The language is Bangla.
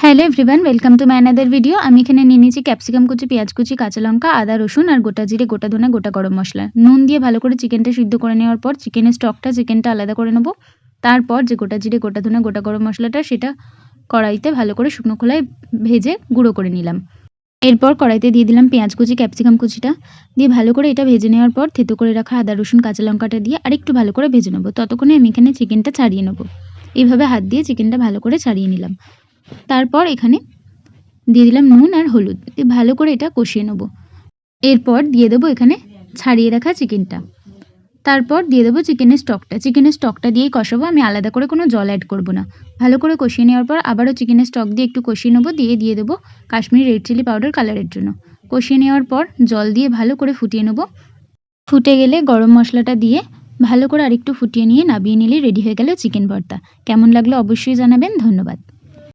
Hello everyone, welcome to my another video. আমি এখানে নিয়ে নিয়েছি ক্যাপসিকাম কুচি, পেঁয়াজ কুচি, কাঁচা লঙ্কা, আদা, রসুন আর গোটা জিরে, গোটা ধনে, গোটা গরম মশলা। নুন দিয়ে ভালো করে চিকেনটা সিদ্ধ করে নেওয়ার পর চিকেনের স্টকটা চিকেনটা আলাদা করে নেব। তারপর যে গোটা জিরে, গোটা ধনে, গোটা গরম মশলাটা সেটা কড়াইতে ভালো করে শুকনো খোলায় ভেজে গুঁড়ো করে নিলাম। এরপর কড়াইতে দিয়ে দিলাম পেঁয়াজ কুচি, ক্যাপসিকাম কুচিটা দিয়ে ভালো করে এটা ভেজে নেওয়ার পর থেতো করে রাখা আদা, রসুন, কাঁচা লঙ্কাটা দিয়ে আরেকটু ভালো করে ভেজে নেব। ততক্ষণে আমি এখানে চিকেনটা ছাড়িয়ে নেব। এইভাবে হাত দিয়ে চিকেনটা ভালো করে ছাড়িয়ে নিলাম। তারপর এখানে দিয়ে দিলাম নুন আর হলুদ দিয়ে ভালো করে এটা কষিয়ে নেব। এরপর দিয়ে দেবো এখানে ছাড়িয়ে রাখা চিকেনটা। তারপর দিয়ে দেবো চিকেনের স্টকটা দিয়েই কষাবো, আমি আলাদা করে কোনো জল অ্যাড করব না। ভালো করে কষিয়ে নেওয়ার পর আবারও চিকেনের স্টক দিয়ে একটু কষিয়ে নেবো, দিয়ে দেবো কাশ্মীরি রেড চিলি পাউডার কালারের জন্য। কষিয়ে নেওয়ার পর জল দিয়ে ভালো করে ফুটিয়ে নেব। ফুটে গেলে গরম মশলাটা দিয়ে ভালো করে আরেকটু ফুটিয়ে নিয়ে নামিয়ে নিলেই রেডি হয়ে গেল চিকেন ভর্তা। কেমন লাগলো অবশ্যই জানাবেন। ধন্যবাদ।